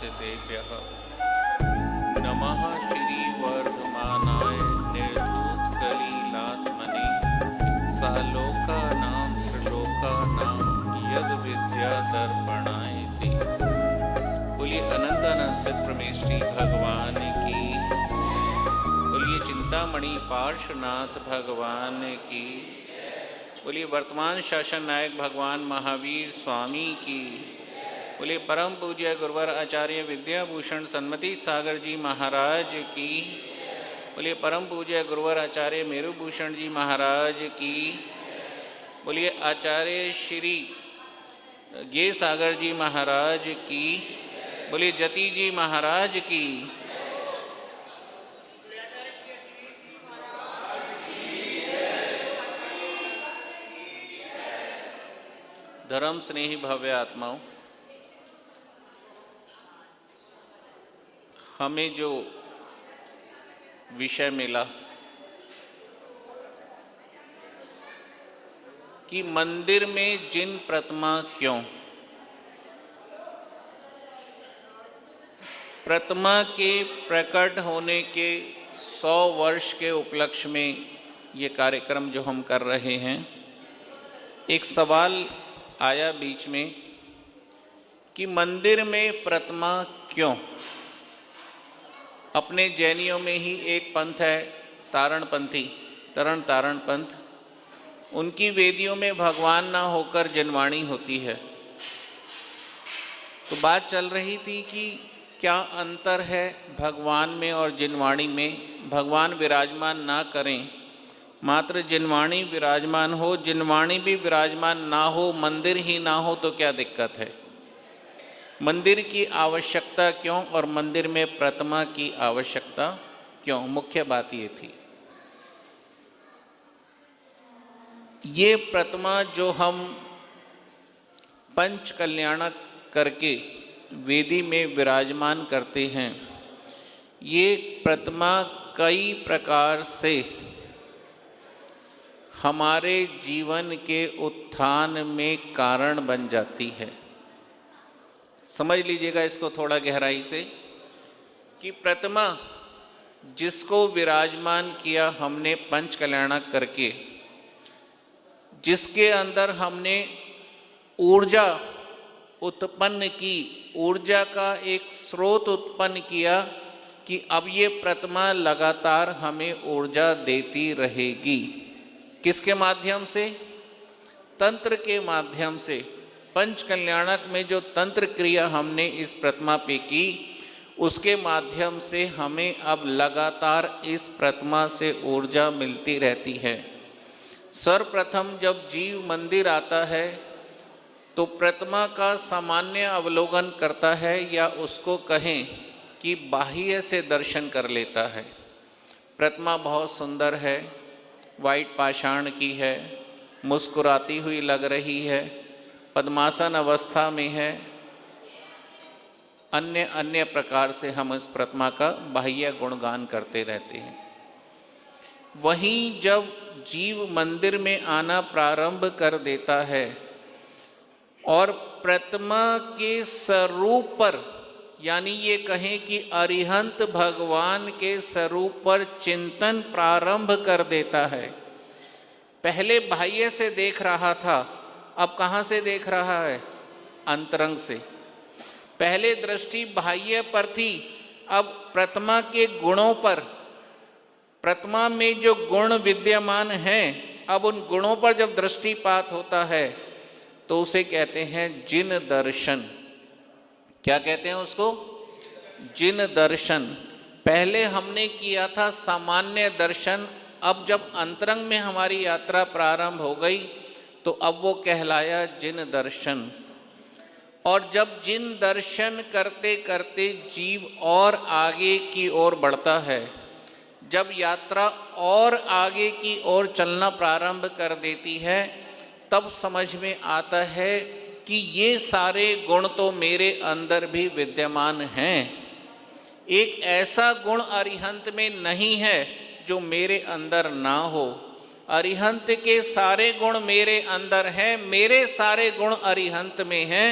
तुलसीदासदेभ्यः नमः श्री वर्धमानाय निर्धूतकलिलात्मने सालोकानां त्रिलोकानां यद विद्यादर्पणायते। बोलिए अनंत अनंत सतप्रमेष्टि भगवान की। बोलिए चिंतामणि पार्श्वनाथ भगवान की। बोलिए वर्तमान शासन नायक भगवान महावीर स्वामी की। बोलिए परम पूज्य गुरुवर आचार्य विद्याभूषण सन्मति सागर जी महाराज की। बोलिए परम पूज्य गुरुवर आचार्य मेरुभूषण जी महाराज की। बोलिए आचार्य श्री गे सागर जी महाराज की। बोलिए जति जी महाराज की। धर्म स्नेही भव्य आत्माओं, हमें जो विषय मिला कि मंदिर में जिन प्रतिमा क्यों, प्रतिमा के प्रकट होने के 100 वर्ष के उपलक्ष्य में ये कार्यक्रम जो हम कर रहे हैं, एक सवाल आया बीच में कि मंदिर में प्रतिमा क्यों। अपने जैनियों में ही एक पंथ है तारणपंथी, तरण तारण पंथ। उनकी वेदियों में भगवान ना होकर जिनवाणी होती है। तो बात चल रही थी कि क्या अंतर है भगवान में और जिनवाणी में। भगवान विराजमान ना करें, मात्र जिनवाणी विराजमान हो, जिनवाणी भी विराजमान ना हो, मंदिर ही ना हो तो क्या दिक्कत है। मंदिर की आवश्यकता क्यों और मंदिर में प्रतिमा की आवश्यकता क्यों, मुख्य बात ये थी। ये प्रतिमा जो हम पंच कल्याणक करके वेदी में विराजमान करते हैं, ये प्रतिमा कई प्रकार से हमारे जीवन के उत्थान में कारण बन जाती है। समझ लीजिएगा इसको थोड़ा गहराई से कि प्रतिमा जिसको विराजमान किया हमने पंच कल्याणक करके, जिसके अंदर हमने ऊर्जा उत्पन्न की, ऊर्जा का एक स्रोत उत्पन्न किया कि अब ये प्रतिमा लगातार हमें ऊर्जा देती रहेगी। किसके माध्यम से? तंत्र के माध्यम से। पंच कल्याणक में जो तंत्र क्रिया हमने इस प्रतिमा पे की, उसके माध्यम से हमें अब लगातार इस प्रतिमा से ऊर्जा मिलती रहती है। सर्वप्रथम जब जीव मंदिर आता है तो प्रतिमा का सामान्य अवलोकन करता है, या उसको कहें कि बाह्य से दर्शन कर लेता है। प्रतिमा बहुत सुंदर है, वाइट पाषाण की है, मुस्कुराती हुई लग रही है, पद्मासन अवस्था में है। अन्य अन्य प्रकार से हम इस प्रतिमा का बाह्य गुणगान करते रहते हैं। वहीं जब जीव मंदिर में आना प्रारंभ कर देता है और प्रतिमा के स्वरूप पर, यानी ये कहें कि अरिहंत भगवान के स्वरूप पर चिंतन प्रारंभ कर देता है। पहले बाह्य से देख रहा था, अब कहाँ से देख रहा है? अंतरंग से। पहले दृष्टि बाह्य पर थी, अब प्रतिमा के गुणों पर, प्रतिमा में जो गुण विद्यमान हैं, अब उन गुणों पर जब दृष्टिपात होता है तो उसे कहते हैं जिन दर्शन। क्या कहते हैं उसको? जिन दर्शन। पहले हमने किया था सामान्य दर्शन, अब जब अंतरंग में हमारी यात्रा प्रारंभ हो गई तो अब वो कहलाया जिन दर्शन। और जब जिन दर्शन करते करते जीव और आगे की ओर बढ़ता है, जब यात्रा और आगे की ओर चलना प्रारंभ कर देती है, तब समझ में आता है कि ये सारे गुण तो मेरे अंदर भी विद्यमान हैं। एक ऐसा गुण अरिहंत में नहीं है जो मेरे अंदर ना हो। अरिहंत के सारे गुण मेरे अंदर हैं, मेरे सारे गुण अरिहंत में हैं।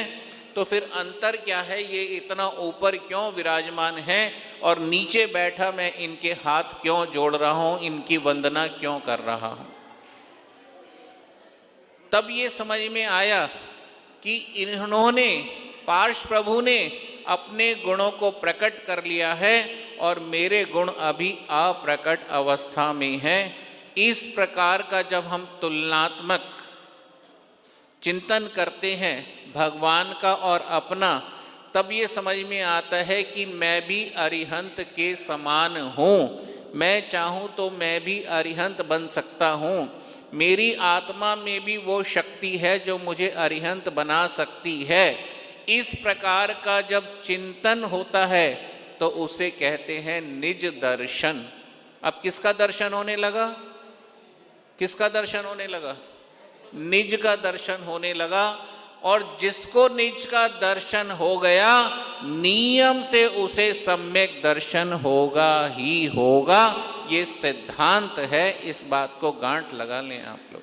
तो फिर अंतर क्या है, ये इतना ऊपर क्यों विराजमान है और नीचे बैठा मैं इनके हाथ क्यों जोड़ रहा हूं, इनकी वंदना क्यों कर रहा हूं। तब ये समझ में आया कि इन्होंने, पार्श प्रभु ने अपने गुणों को प्रकट कर लिया है और मेरे गुण अभी अप्रकट अवस्था में हैं। इस प्रकार का जब हम तुलनात्मक चिंतन करते हैं भगवान का और अपना, तब ये समझ में आता है कि मैं भी अरिहंत के समान हूँ। मैं चाहूँ तो मैं भी अरिहंत बन सकता हूँ। मेरी आत्मा में भी वो शक्ति है जो मुझे अरिहंत बना सकती है। इस प्रकार का जब चिंतन होता है तो उसे कहते हैं निज दर्शन। अब किसका दर्शन होने लगा? किसका दर्शन होने लगा? निज का दर्शन होने लगा। और जिसको निज का दर्शन हो गया, नियम से उसे सम्यक दर्शन होगा ही होगा। ये सिद्धांत है, इस बात को गांठ लगा लें आप लोग।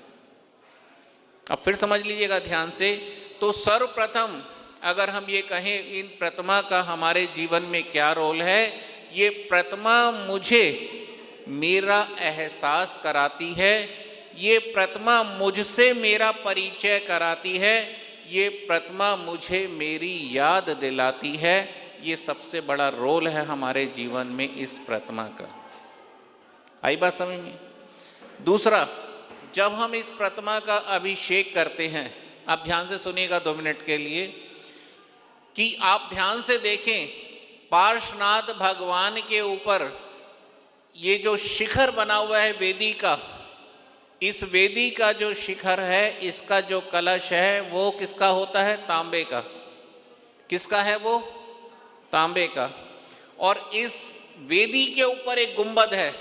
अब फिर समझ लीजिएगा ध्यान से। तो सर्वप्रथम अगर हम ये कहें इन प्रतिमा का हमारे जीवन में क्या रोल है, ये प्रतिमा मुझे मेरा एहसास कराती है, ये प्रतिमा मुझसे मेरा परिचय कराती है, ये प्रतिमा मुझे मेरी याद दिलाती है। ये सबसे बड़ा रोल है हमारे जीवन में इस प्रतिमा का। आई बात समझ में? दूसरा, जब हम इस प्रतिमा का अभिषेक करते हैं, आप ध्यान से सुनिएगा 2 मिनट के लिए, कि आप ध्यान से देखें पार्श्वनाथ भगवान के ऊपर ये जो शिखर बना हुआ है वेदी का, इस वेदी का जो शिखर है, इसका जो कलश है वो किसका होता है? तांबे का। किसका है वो? तांबे का। और इस वेदी के ऊपर एक गुंबद है,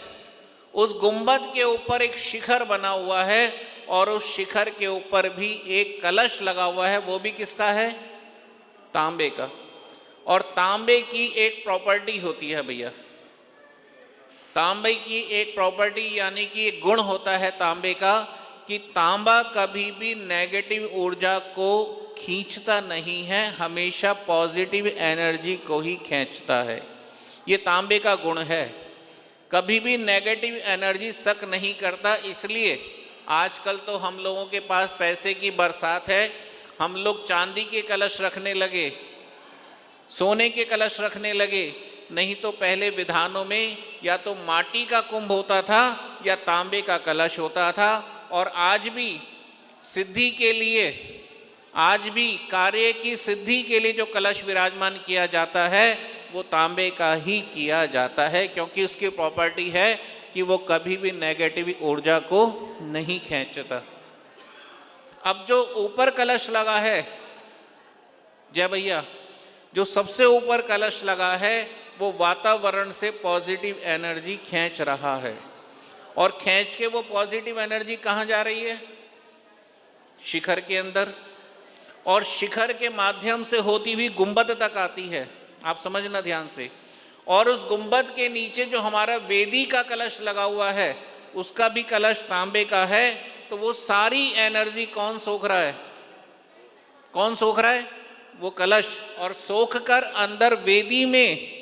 उस गुंबद के ऊपर एक शिखर बना हुआ है और उस शिखर के ऊपर भी एक कलश लगा हुआ है, वो भी किसका है? तांबे का। और तांबे की एक प्रॉपर्टी होती है भैया, तांबे की एक प्रॉपर्टी यानी कि एक गुण होता है तांबे का, कि तांबा कभी भी नेगेटिव ऊर्जा को खींचता नहीं है, हमेशा पॉजिटिव एनर्जी को ही खींचता है। ये तांबे का गुण है, कभी भी नेगेटिव एनर्जी सक नहीं करता। इसलिए आजकल तो हम लोगों के पास पैसे की बरसात है, हम लोग चांदी के कलश रखने लगे, सोने के कलश रखने लगे। नहीं तो पहले विधानों में या तो माटी का कुंभ होता था या तांबे का कलश होता था। और आज भी सिद्धि के लिए, आज भी कार्य की सिद्धि के लिए जो कलश विराजमान किया जाता है वो तांबे का ही किया जाता है, क्योंकि उसकी प्रॉपर्टी है कि वो कभी भी नेगेटिव ऊर्जा को नहीं खींचता। अब जो ऊपर कलश लगा है, जय भैया, जो सबसे ऊपर कलश लगा है वो वातावरण से पॉजिटिव एनर्जी खींच रहा है। और खींच के वो पॉजिटिव एनर्जी कहाँ जा रही है? शिखर के अंदर। और शिखर के माध्यम से होती हुई गुंबद तक आती है, आप समझना ध्यान से। और उस गुंबद के नीचे जो हमारा वेदी का कलश लगा हुआ है, उसका भी कलश तांबे का है। तो वो सारी एनर्जी कौन सोख रहा है? कौन सोख रहा है? वो कलश। और सोख कर अंदर वेदी में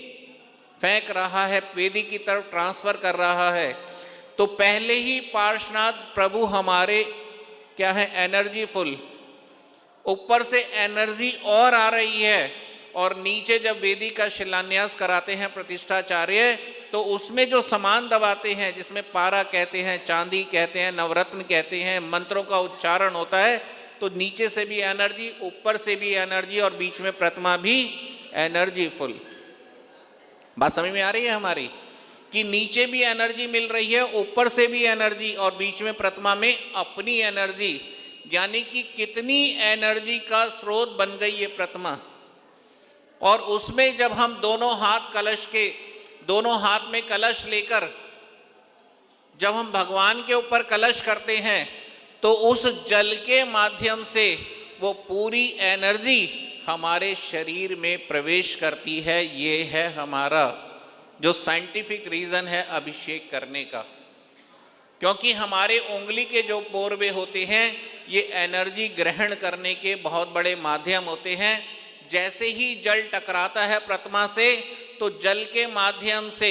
फेंक रहा है, वेदी की तरफ ट्रांसफर कर रहा है। तो पहले ही पार्श्वनाथ प्रभु हमारे क्या है? Energy full. ऊपर से एनर्जी और आ रही है। और नीचे जब वेदी का शिलान्यास कराते हैं प्रतिष्ठाचार्य, तो उसमें जो सामान दबाते हैं, जिसमें पारा कहते हैं, चांदी कहते हैं, नवरत्न कहते हैं, मंत्रों का उच्चारण होता है, तो नीचे से भी एनर्जी, ऊपर से भी एनर्जी और बीच में प्रतिमा भी एनर्जी फुल। बात समझ में आ रही है हमारी? कि नीचे भी एनर्जी मिल रही है, ऊपर से भी एनर्जी, और बीच में प्रतिमा में अपनी एनर्जी। यानी कि कितनी एनर्जी का स्रोत बन गई ये प्रतिमा। और उसमें जब हम दोनों हाथ कलश के, दोनों हाथ में कलश लेकर जब हम भगवान के ऊपर कलश करते हैं, तो उस जल के माध्यम से वो पूरी एनर्जी हमारे शरीर में प्रवेश करती है। ये है हमारा जो साइंटिफिक रीज़न है अभिषेक करने का। क्योंकि हमारे उंगली के जो पोरवे होते हैं, ये एनर्जी ग्रहण करने के बहुत बड़े माध्यम होते हैं। जैसे ही जल टकराता है प्रतिमा से तो जल के माध्यम से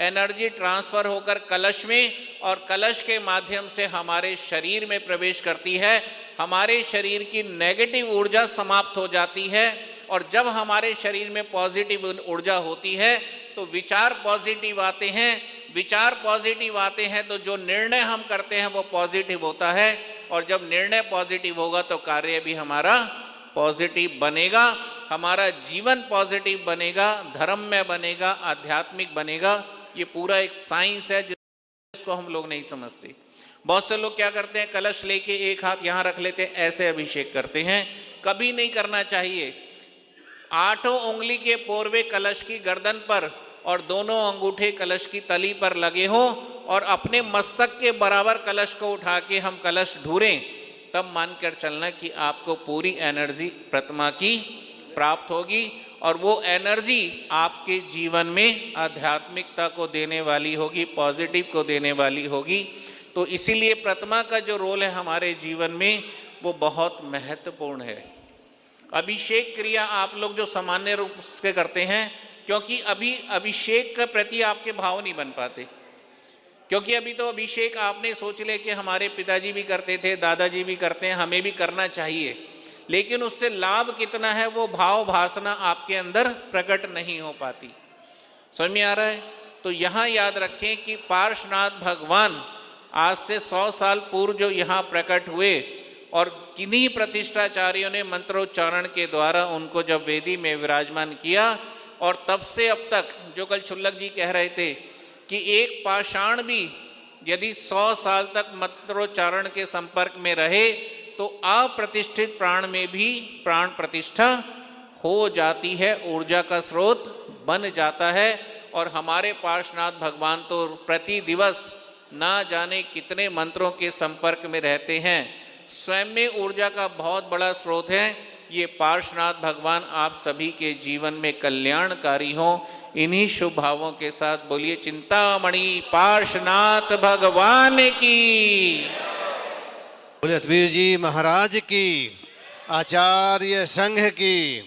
एनर्जी ट्रांसफर होकर कलश में और कलश के माध्यम से हमारे शरीर में प्रवेश करती है। हमारे शरीर की नेगेटिव ऊर्जा समाप्त हो जाती है और जब हमारे शरीर में पॉजिटिव ऊर्जा होती है तो विचार पॉजिटिव आते हैं। विचार पॉजिटिव आते हैं तो जो निर्णय हम करते हैं वो पॉजिटिव होता है और जब निर्णय पॉजिटिव होगा तो कार्य भी हमारा पॉजिटिव बनेगा, हमारा जीवन पॉजिटिव बनेगा, धर्म में बनेगा, आध्यात्मिक बनेगा। ये पूरा एक साइंस है जिसको हम लोग नहीं समझते। बहुत से लोग क्या करते हैं, कलश लेके एक हाथ यहाँ रख लेते हैं, ऐसे अभिषेक करते हैं। कभी नहीं करना चाहिए। 8 उंगली के पोरवे कलश की गर्दन पर और दोनों अंगूठे कलश की तली पर लगे हों और अपने मस्तक के बराबर कलश को उठा के हम कलश ढूरें, तब मानकर चलना कि आपको पूरी एनर्जी प्रतिमा की प्राप्त होगी और वो एनर्जी आपके जीवन में आध्यात्मिकता को देने वाली होगी, पॉजिटिव को देने वाली होगी। तो इसीलिए प्रतिमा का जो रोल है हमारे जीवन में वो बहुत महत्वपूर्ण है। अभिषेक क्रिया आप लोग जो सामान्य रूप से करते हैं, क्योंकि अभी अभिषेक के प्रति आपके भाव नहीं बन पाते, क्योंकि अभी तो अभिषेक आपने सोच ले कि हमारे पिताजी भी करते थे, दादाजी भी करते हैं, हमें भी करना चाहिए, लेकिन उससे लाभ कितना है वो भाव भासना आपके अंदर प्रकट नहीं हो पाती। समझ में आ रहा है? तो यहाँ याद रखें कि पार्श्वनाथ भगवान आज से 100 साल पूर्व जो यहाँ प्रकट हुए और किन्हीं प्रतिष्ठाचार्यों ने मंत्रोच्चारण के द्वारा उनको जब वेदी में विराजमान किया और तब से अब तक, जो कल छुल्लक जी कह रहे थे कि एक पाषाण भी यदि 100 साल तक मंत्रोच्चारण के संपर्क में रहे तो अप्रतिष्ठित प्राण में भी प्राण प्रतिष्ठा हो जाती है, ऊर्जा का स्रोत बन जाता है। और हमारे पार्श्वनाथ भगवान तो प्रति दिवस ना जाने कितने मंत्रों के संपर्क में रहते हैं, स्वयं में ऊर्जा का बहुत बड़ा स्रोत है। ये पार्श्वनाथ भगवान आप सभी के जीवन में कल्याणकारी हों। इन्हीं शुभ भावों के साथ बोलिए चिंतामणि पार्श्वनाथ भगवान की, बोले अतवीर जी महाराज की, आचार्य संघ की।